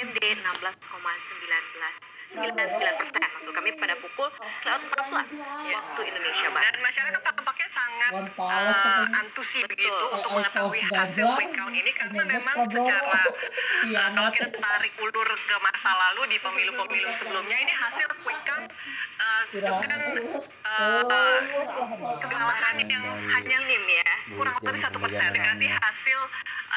MD 16,99%, maksud kami pada pukul 14 waktu Indonesia Barat. Dan masyarakat tampaknya sangat antusias begitu untuk mengetahui hasil quick count ini, karena memang secara kalau kita tarik ulur ke masa lalu di pemilu-pemilu sebelumnya, ini hasil quick count itu kan kesalahan yang hanya NIM ya, kurang lebih 1%, berarti hasil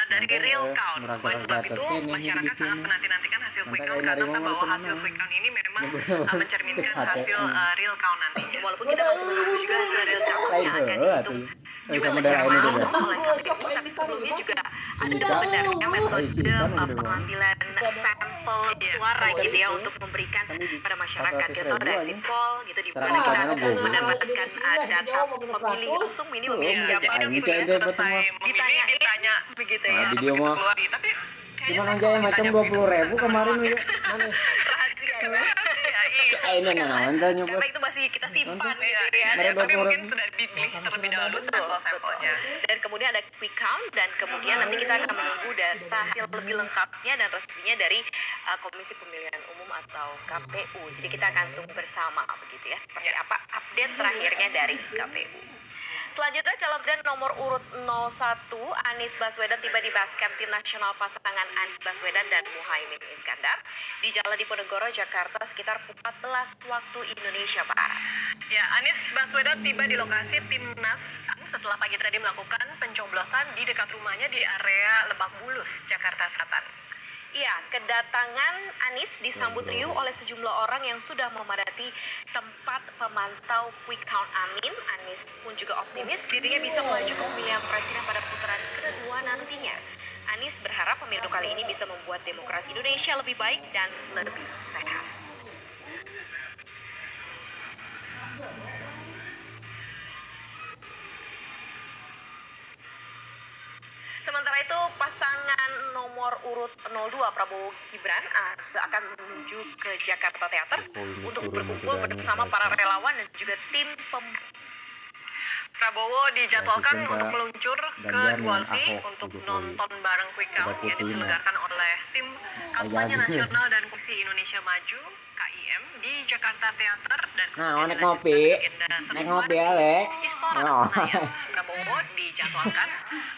dari real count. Oleh sebab itu masyarakat sangat menanti-nantikan hasil quick count, karena bahwa hasil quick count ini memang mencerminkan hasil real count nantinya. Walaupun kita masih menunggu juga hasil real count-nya akan dihitung juga secara manual oleh KPU, tapi sebelumnya juga ada benarnya metode pengambilan sampel suara gitu ya untuk memberikan pada masyarakat. Kita tahu ada exit poll gitu, di mana kita mendapatkan data pemilih langsung ini memilih siapa yang sudah selesai ditanya begitu ya. Video mah Tapi gimana aja macam 20.000 kemarin aja. rahasia Ini nonton Karena itu masih kita simpan gitu ya. tapi mungkin sudah dipilih terlebih dahulu sampel-sampelnya. Dan kemudian ada quick count, dan kemudian nanti kita akan menunggu data hasil lebih lengkapnya dan resminya dari Komisi Pemilihan Umum atau KPU. Jadi kita akan tunggu bersama begitu ya, seperti apa update terakhirnya dari KPU. Selanjutnya, calon presiden nomor urut 01 Anies Baswedan tiba di Basecamp Tim Nasional pasangan Anies Baswedan dan Muhaimin Iskandar di Jalan Diponegoro, Jakarta sekitar 14 waktu Indonesia Barat. Ya, Anies Baswedan tiba di lokasi Timnas setelah pagi tadi melakukan pencoblosan di dekat rumahnya di area Lebak Bulus, Jakarta Selatan. Iya, kedatangan Anies disambut riuh oleh sejumlah orang yang sudah memadati tempat pemantau quick count. Anies pun juga optimis dirinya bisa melaju ke pemilihan presiden pada putaran kedua nantinya. Anies berharap pemilu kali ini bisa membuat demokrasi Indonesia lebih baik dan lebih sehat. Sementara itu, pasangan nomor urut 02 Prabowo Gibran akan menuju ke Jakarta Teater untuk berkumpul bersama para relawan dan juga tim Prabowo dijadwalkan untuk meluncur ke Dualsi untuk nonton bareng quick count yang diselenggarakan oleh tim kampanye nasional dan Koalisi Indonesia Maju (KIM) di Jakarta Teater, dan naik ngopi Ale. Istora Senayan. Prabowo dijadwalkan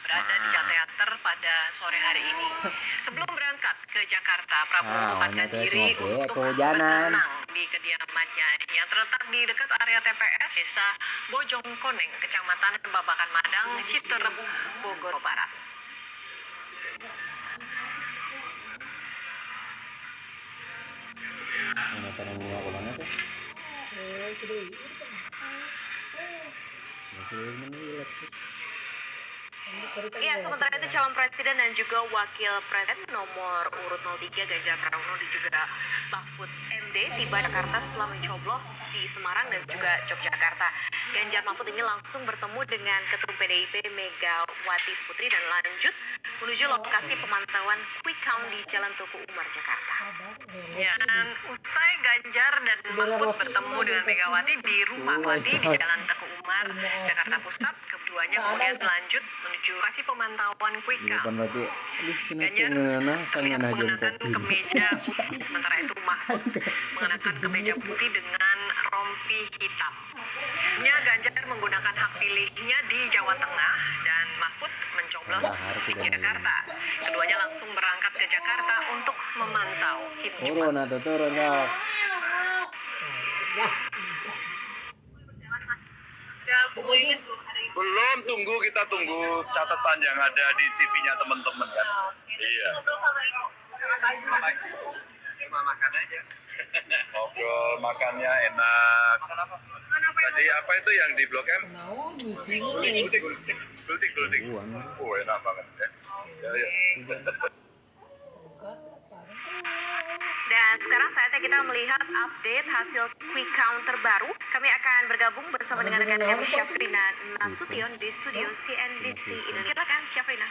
berada di Jakarta Teater pada sore hari ini. Sebelum berangkat ke Jakarta, Prabowo menyempatkan diri untuk bertenang di kediamannya yang terletak di dekat area TPS Desa Bojongkoneng, Kecamatan Babakan Madang, Citerep, Bogor Barat. Iya, sementara itu calon presiden dan juga wakil presiden nomor urut 03 Ganjar Pranowo dan juga Mahfud MD tiba di Jakarta setelah mencoblos di Semarang dan juga Yogyakarta. Ganjar Mahfud ini langsung bertemu dengan Ketum PDIP Megawati Soekarnoputri dan lanjut menuju lokasi pemantauan quick count di Jalan Tuku Umar, Jakarta. Ya, dan usai Ganjar dan Mahfud bertemu dengan Megawati di rumah Megawati di Jalan Tuku Umar, Jakarta Pusat, keduanya kemudian lanjut menuju lokasi pemantauan quick count. Ganjar terlihat mengenakan kemeja putih, sementara itu Mahfud mengenakan kemeja putih dengan rompi hitam. Ganjar menggunakan hak pilihnya di Jawa Tengah dan Mahfud mencoblos di Jakarta. Keduanya langsung berangkat ke Jakarta untuk memantau hitung cepat. Turun dong. Belum, kita tunggu catatan yang ada di TV-nya teman-teman kan. Iya. Cuma makan aja. Ngobrol, makannya enak. Tadi apa itu yang di Blok M? Gultik. Oh, enak banget ya. Ya. Dan sekarang saatnya kita melihat update hasil quick count terbaru. Kami akan bergabung bersama dengan rekan kami Syafrina Nasution di studio CNBC Indonesia. Silakan Syafrina.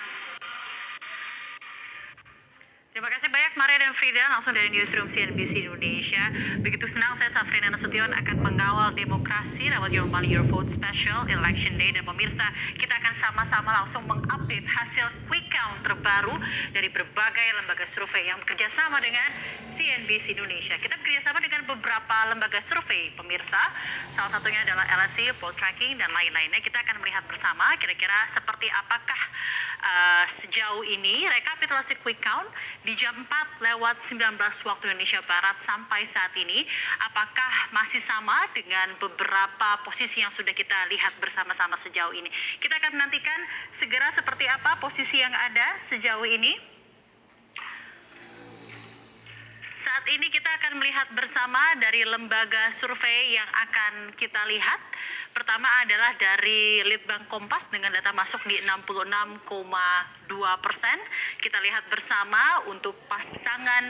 Terima kasih banyak Maria dan Frida langsung dari Newsroom CNBC Indonesia. Begitu senang saya Safrina Nasution akan mengawal demokrasi lewat Your Money Your Vote Special Election Day. Dan pemirsa, kita akan sama-sama langsung mengupdate hasil quick count terbaru dari berbagai lembaga survei yang bekerja sama dengan CNBC Indonesia. Kita bekerja sama dengan beberapa lembaga survei pemirsa. Salah satunya adalah LSE, Poll Tracking, dan lain-lainnya. Kita akan melihat bersama kira-kira seperti apakah sejauh ini rekapitulasi quick count di jam 4:19 waktu Indonesia Barat sampai saat ini, apakah masih sama dengan beberapa posisi yang sudah kita lihat bersama-sama sejauh ini. Kita akan menantikan segera seperti apa posisi yang ada sejauh ini. Saat ini kita akan melihat bersama dari lembaga survei yang akan kita lihat. Pertama adalah dari Litbang Kompas dengan data masuk di 66,2%. Kita lihat bersama untuk pasangan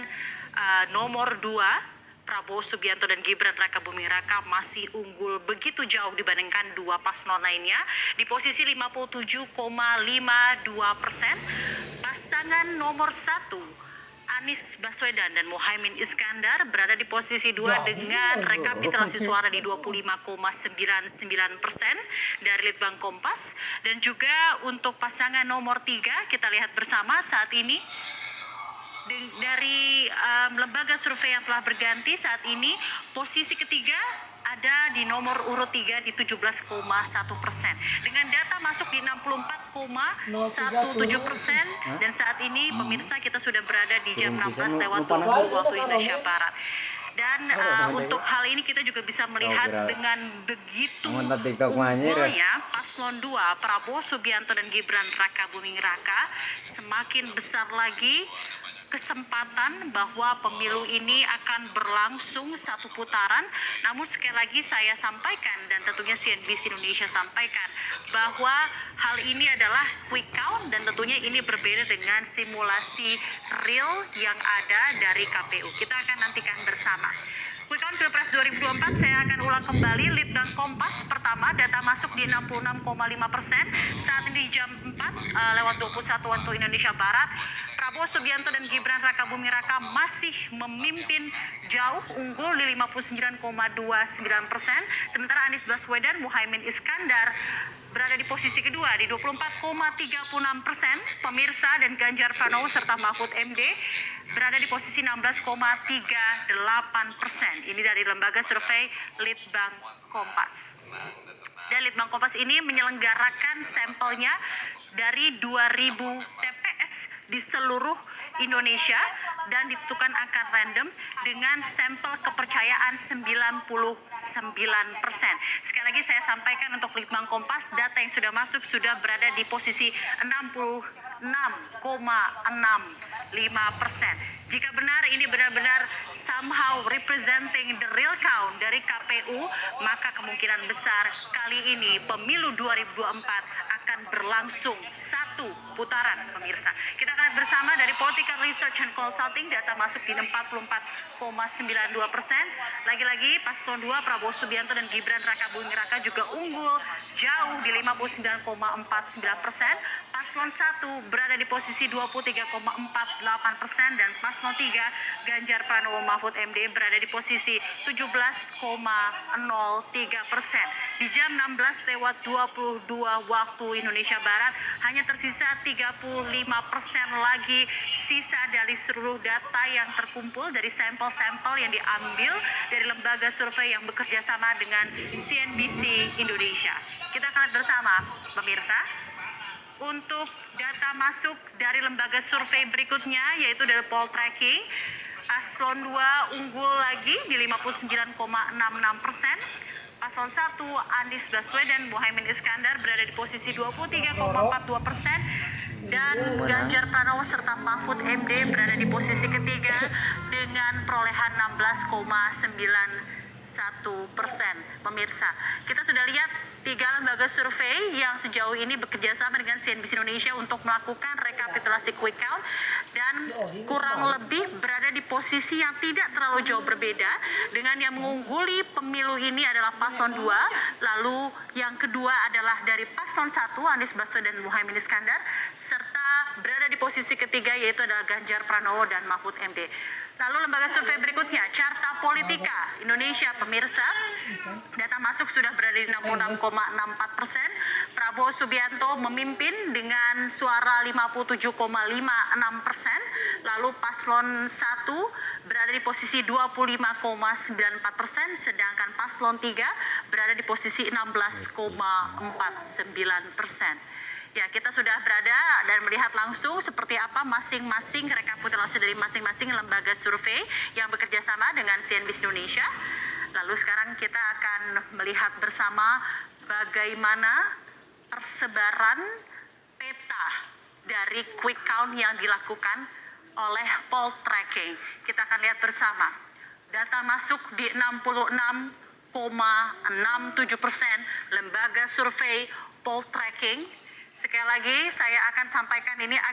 nomor 2, Prabowo Subianto dan Gibran Rakabuming Raka masih unggul begitu jauh dibandingkan dua paslon lainnya di posisi 57,52%. Pasangan nomor 1 Anies Baswedan dan Muhaimin Iskandar berada di posisi 2 dengan rekapitulasi suara di 25,99% dari Litbang Kompas. Dan juga untuk pasangan nomor 3 kita lihat bersama saat ini dari lembaga survei yang telah berganti saat ini posisi ketiga ada di nomor urut 3 di 17,1%. Dengan data masuk di 64,17% dan saat ini pemirsa kita sudah berada di jam 16:20 waktu Indonesia Barat. Dan untuk hal ini kita juga bisa melihat dengan begitu unggulnya paslon 2 Prabowo Subianto dan Gibran Rakabuming Raka, semakin besar lagi kesempatan bahwa pemilu ini akan berlangsung satu putaran. Namun sekali lagi saya sampaikan dan tentunya CNBC Indonesia sampaikan bahwa hal ini adalah quick count dan tentunya ini berbeda dengan simulasi real yang ada dari KPU. Kita akan nantikan bersama. Quick count Pilpres 2024 saya akan ulang kembali. Litbang Kompas pertama data masuk di 66,5%. Saat ini jam 4:21 waktu Indonesia Barat. Prabowo Subianto dan Gibran Rakabuming Raka masih memimpin jauh unggul di 59,29%. Sementara Anies Baswedan, Muhaimin Iskandar berada di posisi kedua di 24,36%. Pemirsa dan Ganjar Pranowo serta Mahfud MD berada di posisi 16,38%. Ini dari lembaga survei Litbang Kompas. Dan Litbang Kompas ini menyelenggarakan sampelnya dari 2.000 TPS di seluruh Indonesia dan ditentukan angka random dengan sampel kepercayaan 99%. Sekali lagi saya sampaikan untuk Litbang Kompas, data yang sudah masuk sudah berada di posisi 66,65%. Jika benar ini benar-benar somehow representing the real count dari KPU, maka kemungkinan besar kali ini pemilu 2024 akan berlangsung satu putaran pemirsa. Kita akan lihat bersama dari Political Research and Consulting, data masuk di 44,92%. Lagi-lagi paslon 2 Prabowo Subianto dan Gibran Rakabuming Raka juga unggul jauh di 59,49%. Paslon 1 berada di posisi 23,48% dan paslon 3 Ganjar Pranowo Mahfud MD berada di posisi 17,03%. Di jam 16:22 waktu Indonesia Barat hanya tersisa 35% lagi sisa dari seluruh data yang terkumpul dari sampel-sampel yang diambil dari lembaga survei yang bekerja sama dengan CNBC Indonesia. Kita akan lihat bersama pemirsa. Untuk data masuk dari lembaga survei berikutnya yaitu dari Poll Tracking, paslon 2 unggul lagi di 59,66%. Paslon 1 Anies Baswedan Muhaimin Iskandar berada di posisi 23,42% dan Ganjar Pranowo serta Mahfud MD berada di posisi ketiga dengan perolehan 16,91%. Pemirsa, kita sudah lihat 3 lembaga survei yang sejauh ini bekerja sama dengan CNBC Indonesia untuk melakukan rekapitulasi quick count dan kurang lebih berada di posisi yang tidak terlalu jauh berbeda. Dengan yang mengungguli pemilu ini adalah paslon 2, lalu yang kedua adalah dari paslon 1 Anies Baswedan dan Muhaimin Iskandar, serta berada di posisi ketiga, yaitu adalah Ganjar Pranowo dan Mahfud MD. Lalu lembaga survei berikutnya, Carta Politika Indonesia, pemirsa, data masuk sudah berada di 66,64%. Prabowo Subianto memimpin dengan suara 57,56%. Lalu paslon 1 berada di posisi 25,94%, sedangkan paslon 3 berada di posisi 16,49%. Ya, kita sudah berada dan melihat langsung seperti apa masing-masing rekapitulasi dari masing-masing lembaga survei yang bekerja sama dengan CNBC Indonesia. Lalu sekarang kita akan melihat bersama bagaimana persebaran peta dari quick count yang dilakukan oleh poll tracking. Kita akan lihat bersama. Data masuk di 66,67%, lembaga survei poll tracking. Sekali lagi saya akan sampaikan ini agar